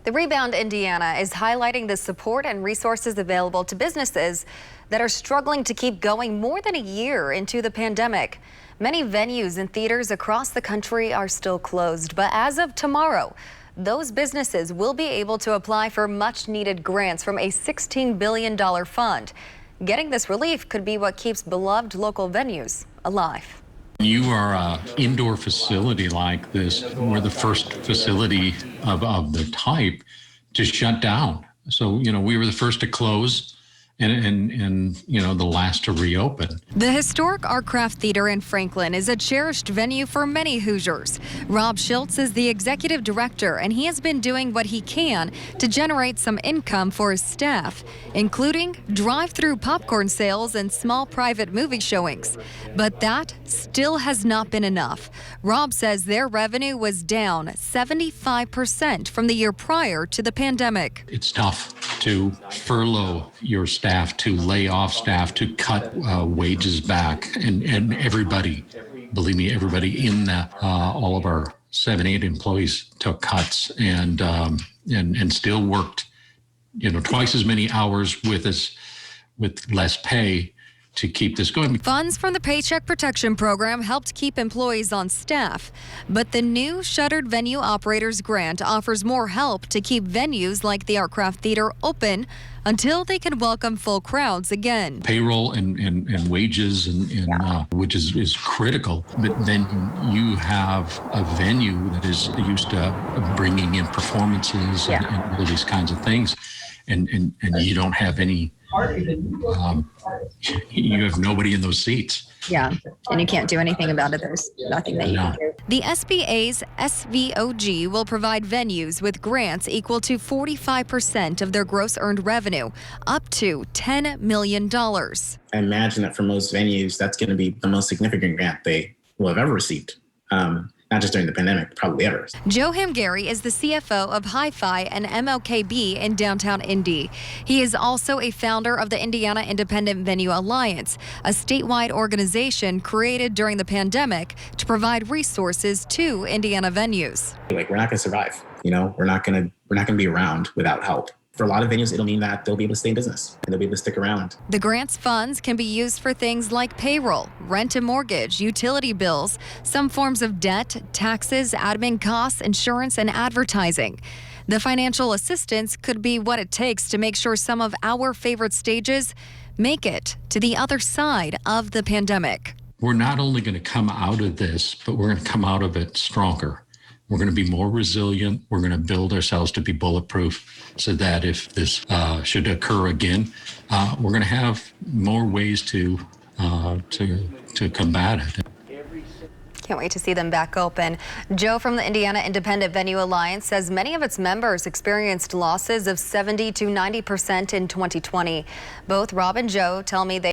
The Rebound Indiana is highlighting the support and resources available to businesses that are struggling to keep going more than a year into the pandemic. Many venues and theaters across the country are still closed, but as of tomorrow, those businesses will be able to apply for much needed grants from a $16 billion fund. Getting this relief could be what keeps beloved local venues alive. You are an indoor facility like this. We're the first facility of the type to shut down. So, we were the first to close and the last to reopen. The historic Artcraft Theater in Franklin is a cherished venue for many Hoosiers. Rob Schultz is the executive director, and he has been doing what he can to generate some income for his staff, including drive-through popcorn sales and small private movie showings. But that still has not been enough. Rob says their revenue was down 75% from the year prior to the pandemic. It's tough to furlough your staff, to lay off staff, to cut wages back, and everybody, believe me, everybody in all of our 7-8 employees took cuts and still worked, twice as many hours with less pay to keep this going. Funds from the Paycheck Protection Program helped keep employees on staff, but the new Shuttered Venue Operators Grant offers more help to keep venues like the Artcraft Theater open until they can welcome full crowds again. Payroll and wages which is critical, but then you have a venue that is used to bringing in performances and all these kinds of things, and you don't have any. You have nobody in those seats. Yeah, and you can't do anything about it. There's nothing that you can do. The SBA's SVOG will provide venues with grants equal to 45% of their gross earned revenue, up to $10 million. I imagine that for most venues, that's going to be the most significant grant they will have ever received. Not just during the pandemic, probably ever. Joe Hamgary is the CFO of Hi-Fi and MLKB in downtown Indy. He is also a founder of the Indiana Independent Venue Alliance, a statewide organization created during the pandemic to provide resources to Indiana venues. We're not going to survive. We're not going to be around without help. For a lot of venues, it'll mean that they'll be able to stay in business and they'll be able to stick around. The grant's funds can be used for things like payroll, rent and mortgage, utility bills, some forms of debt, taxes, admin costs, insurance, and advertising. The financial assistance could be what it takes to make sure some of our favorite stages make it to the other side of the pandemic. We're not only going to come out of this, but we're going to come out of it stronger. We're going to be more resilient. We're going to build ourselves to be bulletproof so that if this should occur again, we're going to have more ways to combat it. Can't wait to see them back open. Joe from the Indiana Independent Venue Alliance says many of its members experienced losses of 70 to 90% in 2020. Both Rob and Joe tell me they